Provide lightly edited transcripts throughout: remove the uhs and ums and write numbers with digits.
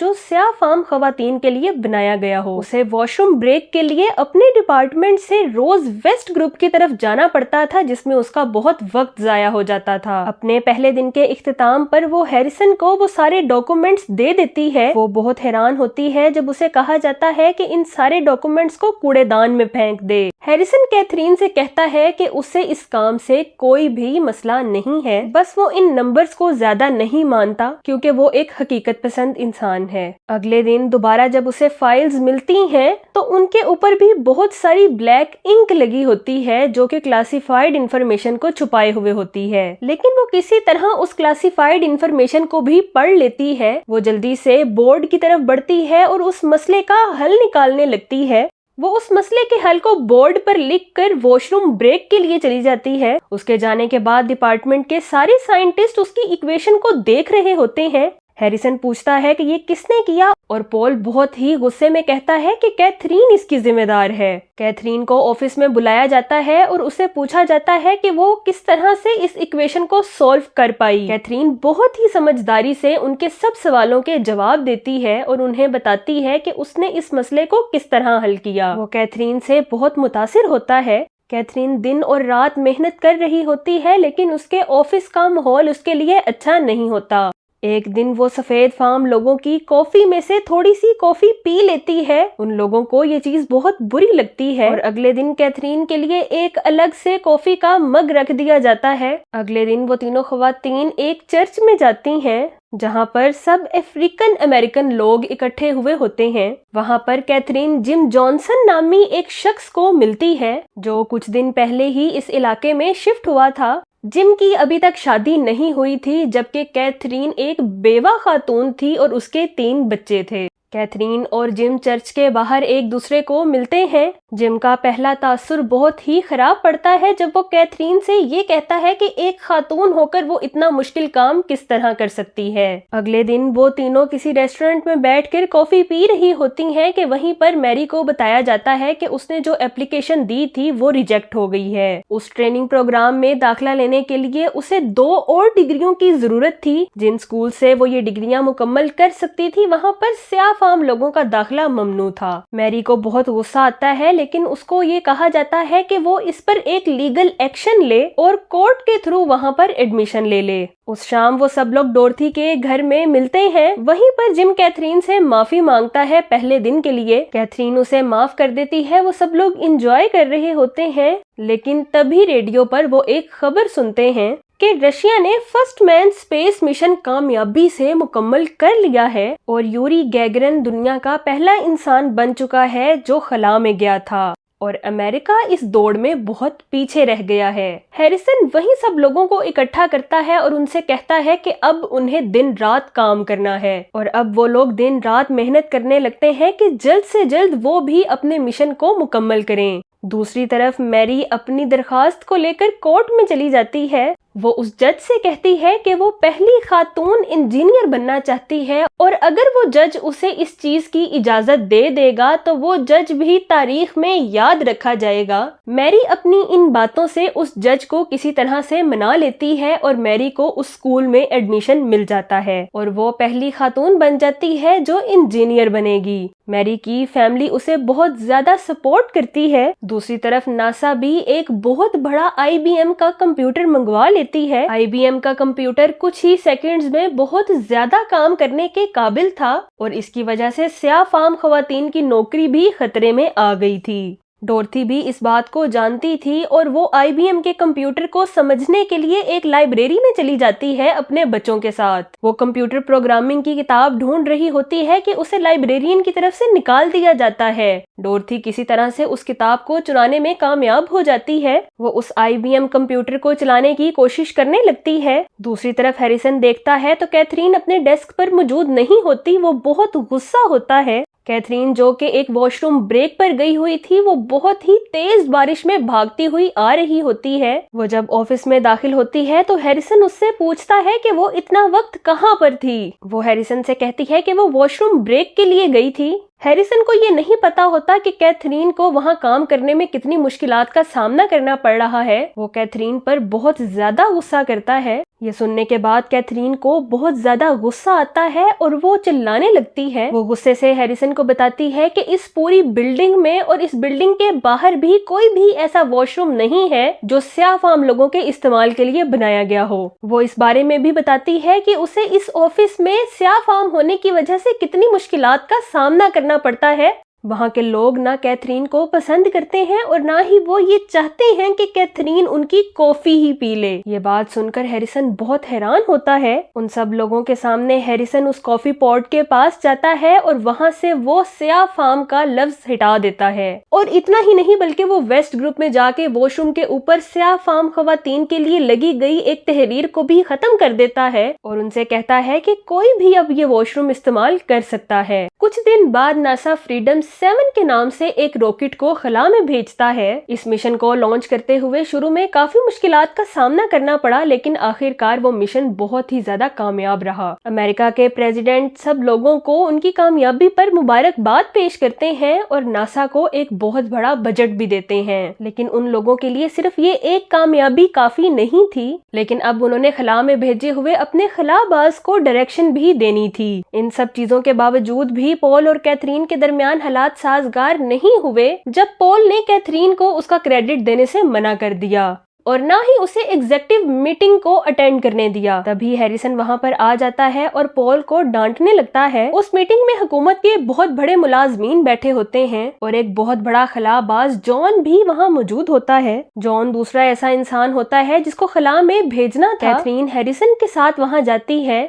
جو سیاہ فام خواتین کے لیے بنایا گیا ہو۔ اسے واش روم بریک کے لیے اپنے ڈپارٹمنٹ سے روز ویسٹ گروپ کی طرف جانا پڑتا تھا، جس میں اس کا بہت وقت ضائع ہو جاتا تھا۔ اپنے پہلے دن کے اختتام پر وہ ہیریسن کو وہ سارے ڈاکومنٹس دے دیتی ہے۔ وہ بہت حیران ہوتی ہے جب اسے کہا جاتا ہے کہ ان سارے ڈاکومنٹس کو کوڑے دان میں پھینک دے۔ ہیریسن کیتھرین سے کہتا ہے کہ اسے اس کام سے کوئی بھی مسئلہ نہیں ہے، بس وہ ان نمبرز کو زیادہ نہیں مانتا کیونکہ وہ ایک حقیقت پسند انسان ہے۔ اگلے دن دوبارہ جب اسے فائلز ملتی ہیں تو ان کے اوپر بھی بہت ساری بلیک انک لگی ہوتی ہے جو کہ کلاسیفائڈ انفارمیشن کو چھپائے ہوئے ہوتی ہے، لیکن وہ کسی طرح اس کلاسیفائڈ انفارمیشن کو بھی پڑھ لیتی ہے۔ وہ جلدی سے بورڈ کی طرف بڑھتی ہے اور اس مسئلے کا حل نکالنے لگتی ہے۔ وہ اس مسئلے کے حل کو بورڈ پر لکھ کر واش روم بریک کے لیے چلی جاتی ہے۔ اس کے جانے کے بعد ڈپارٹمنٹ کے سارے سائنٹسٹ اس کی ایکویشن کو دیکھ رہے ہوتے ہیں۔ ہیریسن پوچھتا ہے کہ یہ کس نے کیا، اور پول بہت ہی غصے میں کہتا ہے کہ کیتھرین اس کی ذمہ دار ہے۔ کیتھرین کو آفس میں بلایا جاتا ہے اور اسے پوچھا جاتا ہے کہ وہ کس طرح سے اس ایکویشن کو سولو کر پائی۔ کیتھرین بہت ہی سمجھداری سے ان کے سب سوالوں کے جواب دیتی ہے اور انہیں بتاتی ہے کہ اس نے اس مسئلے کو کس طرح حل کیا۔ وہ کیتھرین سے بہت متاثر ہوتا ہے۔ کیتھرین دن اور رات محنت کر رہی ہوتی ہے لیکن اس کے آفس کا ماحول اس کے لیے اچھا نہیں ہوتا۔ ایک دن وہ سفید فام لوگوں کی کافی میں سے تھوڑی سی کافی پی لیتی ہے۔ ان لوگوں کو یہ چیز بہت بری لگتی ہے اور اگلے دن کیتھرین کے لیے ایک الگ سے کافی کا مگ رکھ دیا جاتا ہے۔ اگلے دن وہ تینوں خواتین ایک چرچ میں جاتی ہیں جہاں پر سب افریقن امریکن لوگ اکٹھے ہوئے ہوتے ہیں۔ وہاں پر کیتھرین جم جانسن نامی ایک شخص کو ملتی ہے جو کچھ دن پہلے ہی اس علاقے میں شفٹ ہوا تھا۔ جم کی ابھی تک شادی نہیں ہوئی تھی جبکہ کیتھرین ایک بیوہ خاتون تھی اور اس کے 3 بچے تھے۔ کیتھرین اور جم چرچ کے باہر ایک دوسرے کو ملتے ہیں۔ جم کا پہلا تاثر بہت ہی خراب پڑتا ہے جب وہ کیتھرین سے یہ کہتا ہے کہ ایک خاتون ہو کر وہ اتنا مشکل کام کس طرح کر سکتی ہے۔ اگلے دن وہ تینوں کسی ریسٹورنٹ میں بیٹھ کر کافی پی رہی ہوتی ہیں کہ وہیں پر میری کو بتایا جاتا ہے کہ اس نے جو اپلیکیشن دی تھی وہ ریجیکٹ ہو گئی ہے۔ اس ٹریننگ پروگرام میں داخلہ لینے کے لیے اسے 2 اور ڈگریوں کی ضرورت تھی۔ جن اسکول سے وہ یہ ڈگریاں مکمل کر سکتی تھی وہاں پر سیاہ فام لوگوں کا داخلہ ممنوع تھا۔ میری کو بہت غصہ آتا ہے لیکن اس کو یہ کہا جاتا ہے کہ وہ اس پر ایک لیگل ایکشن لے اور کورٹ کے تھرو وہاں پر ایڈمیشن لے لے۔ اس شام وہ سب لوگ ڈورتھی کے گھر میں ملتے ہیں۔ وہیں پر جم کیتھرین سے معافی مانگتا ہے پہلے دن کے لیے۔ کیتھرین اسے معاف کر دیتی ہے۔ وہ سب لوگ انجوائے کر رہے ہوتے ہیں لیکن تبھی ریڈیو پر وہ ایک خبر سنتے ہیں کہ رشیا نے فرسٹ مین اسپیس مشن کامیابی سے مکمل کر لیا ہے اور یوری گیگرن دنیا کا پہلا انسان بن چکا ہے جو خلا میں گیا تھا، اور امریکہ اس دوڑ میں بہت پیچھے رہ گیا ہے۔ ہیریسن وہیں سب لوگوں کو اکٹھا کرتا ہے اور ان سے کہتا ہے کہ اب انہیں دن رات کام کرنا ہے، اور اب وہ لوگ دن رات محنت کرنے لگتے ہیں کہ جلد سے جلد وہ بھی اپنے مشن کو مکمل کریں۔ دوسری طرف میری اپنی درخواست کو لے کر کورٹ میں چلی جاتی ہے۔ وہ اس جج سے کہتی ہے کہ وہ پہلی خاتون انجینئر بننا چاہتی ہے اور اگر وہ جج اسے اس چیز کی اجازت دے دے گا تو وہ جج بھی تاریخ میں یاد رکھا جائے گا۔ میری اپنی ان باتوں سے اس جج کو کسی طرح سے منا لیتی ہے اور میری کو اس اسکول میں ایڈمیشن مل جاتا ہے اور وہ پہلی خاتون بن جاتی ہے جو انجینئر بنے گی۔ میری کی فیملی اسے بہت زیادہ سپورٹ کرتی ہے۔ دوسری طرف ناسا بھی ایک بہت بڑا IBM کا کمپیوٹر منگوا لیتی ہے۔ IBM کا کمپیوٹر کچھ ہی سیکنڈز میں بہت زیادہ کام کرنے کے قابل تھا اور اس کی وجہ سے سیاہ فام خواتین کی نوکری بھی خطرے میں آ گئی تھی۔ ڈورتھی بھی اس بات کو جانتی تھی اور وہ IBM کے کمپیوٹر کو سمجھنے کے لیے ایک لائبریری میں چلی جاتی ہے اپنے بچوں کے ساتھ۔ وہ کمپیوٹر پروگرامنگ کی کتاب ڈھونڈ رہی ہوتی ہے کہ اسے لائبریرین کی طرف سے نکال دیا جاتا ہے۔ ڈورتھی کسی طرح سے اس کتاب کو چرانے میں کامیاب ہو جاتی ہے۔ وہ اس IBM کمپیوٹر کو چلانے کی کوشش کرنے لگتی ہے۔ دوسری طرف ہیریسن دیکھتا ہے تو کیتھرین اپنے ڈیسک پر موجود نہیں ہوتی۔ وہ بہت غصہ ہوتا ہے۔ کیتھرین جو کہ ایک واش روم بریک پر گئی ہوئی تھی وہ بہت ہی تیز بارش میں بھاگتی ہوئی آ رہی ہوتی ہے۔ وہ جب آفس میں داخل ہوتی ہے تو ہیریسن اس سے پوچھتا ہے کہ وہ اتنا وقت کہاں پر تھی۔ وہ ہیریسن سے کہتی ہے کہ وہ واش روم بریک کے لیے گئی تھی۔ ہیریسن کو یہ نہیں پتا ہوتا کہ کیتھرین کو وہاں کام کرنے میں کتنی مشکلات کا سامنا کرنا پڑ رہا ہے۔ وہ کیتھرین پر بہت زیادہ غصہ کرتا ہے۔ یہ سننے کے بعد کیتھرین کو بہت زیادہ غصہ آتا ہے اور وہ چلانے لگتی ہے۔ وہ غصے سے ہیریسن کو بتاتی ہے کہ اس پوری بلڈنگ میں اور اس بلڈنگ کے باہر بھی کوئی بھی ایسا واش روم نہیں ہے جو سیاہ فام لوگوں کے استعمال کے لیے بنایا گیا ہو۔ وہ اس بارے میں بھی بتاتی ہے کہ اسے اس آفس میں سیاہ فام ہونے کی وجہ سے کتنی مشکلات کا سامنا کرنا پڑتا ہے۔ وہاں کے لوگ نہ کیتھرین کو پسند کرتے ہیں اور نہ ہی وہ یہ چاہتے ہیں کہ کیتھرین ان کی کافی ہی پی لے۔ یہ بات سن کر ہیریسن بہت حیران ہوتا ہے۔ ان سب لوگوں کے سامنے ہیریسن اس کافی پاٹ کے پاس جاتا ہے اور وہاں سے وہ سیاہ فام کا لفظ ہٹا دیتا ہے، اور اتنا ہی نہیں بلکہ وہ ویسٹ گروپ میں جا کے واش روم کے اوپر سیاہ فام خواتین کے لیے لگی گئی ایک تحریر کو بھی ختم کر دیتا ہے اور ان سے کہتا ہے کہ کوئی بھی اب یہ واش روم استعمال کر سکتا ہے۔ کچھ دن بعد ناسا فریڈم 7 کے نام سے ایک راکٹ کو خلا میں بھیجتا ہے۔ اس مشن کو لانچ کرتے ہوئے شروع میں کافی مشکلات کا سامنا کرنا پڑا، لیکن آخر کار وہ مشن بہت ہی زیادہ کامیاب رہا۔ امریکہ کے پریزیڈنٹ سب لوگوں کو ان کی کامیابی پر مبارکباد پیش کرتے ہیں اور ناسا کو ایک بہت بڑا بجٹ بھی دیتے ہیں، لیکن ان لوگوں کے لیے صرف یہ ایک کامیابی کافی نہیں تھی، لیکن اب انہوں نے خلا میں بھیجے ہوئے اپنے خلا باز کو ڈائریکشن بھی دینی تھی۔ ان سب چیزوں کے باوجود بھی پول اور کیتھرین کے درمیان حالات سازگار نہیں ہوئے جب پول نے کیتھرین کو اس کا کریڈٹ دینے سے منع کر دیا اور نہ ہی اسے ایگزیکٹو میٹنگ کو اٹینڈ کرنے دیا۔ تبھی ہیریسن وہاں پر آ جاتا ہے اور پول کو ڈانٹنے لگتا ہے۔ اس میٹنگ میں حکومت کے بہت بڑے ملازمین بیٹھے ہوتے ہیں اور ایک بہت بڑا خلا باز جان بھی وہاں موجود ہوتا ہے۔ جان دوسرا ایسا انسان ہوتا ہے جس کو خلا میں بھیجنا تھا۔ کیتھرین ہیریسن کے ساتھ وہاں جاتی ہے۔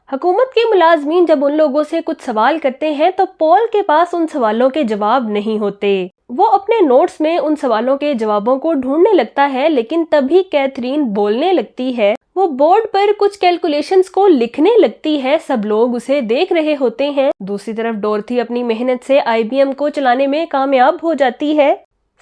حکومت کے ملازمین جب ان لوگوں سے کچھ سوال کرتے ہیں تو پول کے پاس ان سوالوں کے جواب نہیں ہوتے۔ وہ اپنے نوٹس میں ان سوالوں کے جوابوں کو ڈھونڈنے لگتا ہے، لیکن تبھی کیتھرین بولنے لگتی ہے۔ وہ بورڈ پر کچھ کیلکولیشنز کو لکھنے لگتی ہے۔ سب لوگ اسے دیکھ رہے ہوتے ہیں۔ دوسری طرف ڈورتھی اپنی محنت سے IBM کو چلانے میں کامیاب ہو جاتی ہے۔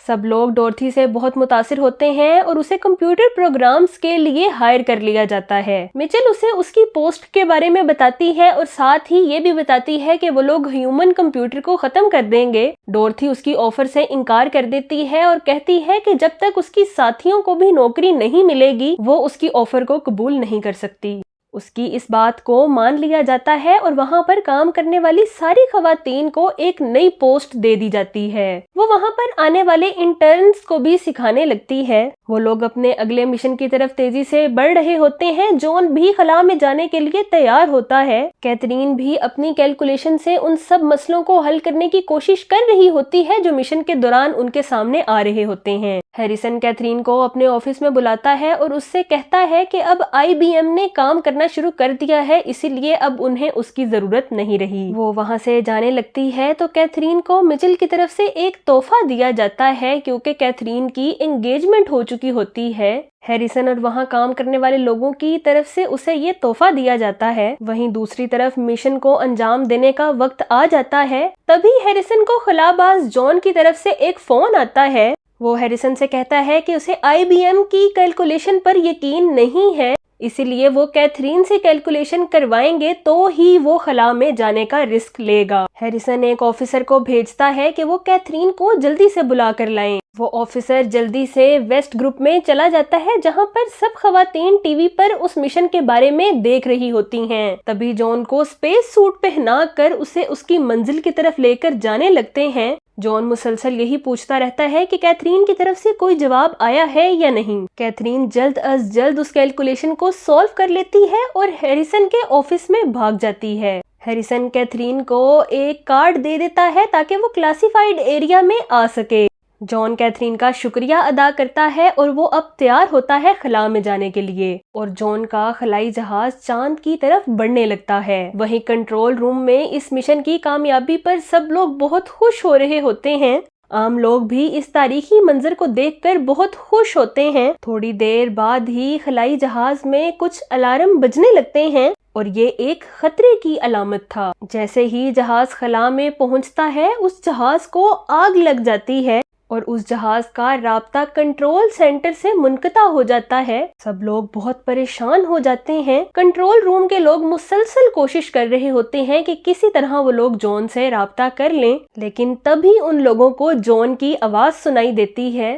سب لوگ ڈورتھی سے بہت متاثر ہوتے ہیں اور اسے کمپیوٹر پروگرامز کے لیے ہائر کر لیا جاتا ہے۔ میچل اسے اس کی پوسٹ کے بارے میں بتاتی ہے اور ساتھ ہی یہ بھی بتاتی ہے کہ وہ لوگ ہیومن کمپیوٹر کو ختم کر دیں گے۔ ڈورتھی اس کی آفر سے انکار کر دیتی ہے اور کہتی ہے کہ جب تک اس کی ساتھیوں کو بھی نوکری نہیں ملے گی وہ اس کی آفر کو قبول نہیں کر سکتی۔ اس کی اس بات کو مان لیا جاتا ہے اور وہاں پر کام کرنے والی ساری خواتین کو ایک نئی پوسٹ دے دی جاتی ہے۔ وہ وہاں پر آنے والے انٹرنز کو بھی سکھانے لگتی ہے۔ وہ لوگ اپنے اگلے مشن کی طرف تیزی سے بڑھ رہے ہوتے ہیں۔ جان بھی خلا میں جانے کے لیے تیار ہوتا ہے۔ کیتھرین بھی اپنی کیلکولیشن سے ان سب مسئلوں کو حل کرنے کی کوشش کر رہی ہوتی ہے جو مشن کے دوران ان کے سامنے آ رہے ہوتے ہیں۔ ہیریسن کیتھرین کو اپنے آفس میں بلاتا ہے اور اس سے کہتا ہے کہ اب IBM نے کام کرنا شروع کر دیا ہے، اسی لیے اب انہیں اس کی ضرورت نہیں رہی۔ وہ وہاں سے جانے لگتی ہے تو کیتھرین کو مچل کی طرف سے ایک تحفہ دیا جاتا ہے کیونکہ کیتھرین کی انگیجمنٹ ہو چکی ہوتی ہے۔ ہیریسن اور وہاں کام کرنے والے لوگوں کی طرف سے اسے یہ تحفہ دیا جاتا ہے۔ وہیں دوسری طرف مشن کو انجام دینے کا وقت آ جاتا ہے۔ تبھی ہیریسن کو خلا باز جان کی طرف سے ایک فون آتا ہے۔ وہ ہیریسن سے کہتا ہے کہ اسے IBM کی کیلکولیشن پر یقین نہیں ہے، اسی لیے وہ کیتھرین سے کیلکولیشن کروائیں گے تو ہی وہ خلا میں جانے کا رسک لے گا۔ ہیریسن ایک آفیسر کو بھیجتا ہے کہ وہ کیتھرین کو جلدی سے بلا کر لائیں۔ وہ آفیسر جلدی سے ویسٹ گروپ میں چلا جاتا ہے جہاں پر سب خواتین ٹی وی پر اس مشن کے بارے میں دیکھ رہی ہوتی ہیں۔ تبھی جان کو اسپیس سوٹ پہنا کر اسے اس کی منزل کی طرف لے کر جانے لگتے ہیں۔ جان مسلسل یہی پوچھتا رہتا ہے کہ کیتھرین کی طرف سے کوئی جواب آیا ہے یا نہیں۔ کیتھرین جلد از جلد اس کیلکولیشن کو سالو کر لیتی ہے اور ہیریسن کے آفس میں بھاگ جاتی ہے۔ ہیریسن کیتھرین کو ایک کارڈ دے دیتا ہے تاکہ وہ کلاسیفائڈ ایریا میں آ سکے۔ جان کیتھرین کا شکریہ ادا کرتا ہے اور وہ اب تیار ہوتا ہے خلا میں جانے کے لیے، اور جان کا خلائی جہاز چاند کی طرف بڑھنے لگتا ہے۔ وہیں کنٹرول روم میں اس مشن کی کامیابی پر سب لوگ بہت خوش ہو رہے ہوتے ہیں۔ عام لوگ بھی اس تاریخی منظر کو دیکھ کر بہت خوش ہوتے ہیں۔ تھوڑی دیر بعد ہی خلائی جہاز میں کچھ الارم بجنے لگتے ہیں اور یہ ایک خطرے کی علامت تھا۔ جیسے ہی جہاز خلا میں پہنچتا ہے اس جہاز کو آگ لگ جاتی ہے اور اس جہاز کا رابطہ کنٹرول سینٹر سے منقطع ہو جاتا ہے۔ سب لوگ بہت پریشان ہو جاتے ہیں۔ کنٹرول روم کے لوگ مسلسل کوشش کر رہے ہوتے ہیں کہ کسی طرح وہ لوگ جان سے رابطہ کر لیں، لیکن تبھی ان لوگوں کو جان کی آواز سنائی دیتی ہے۔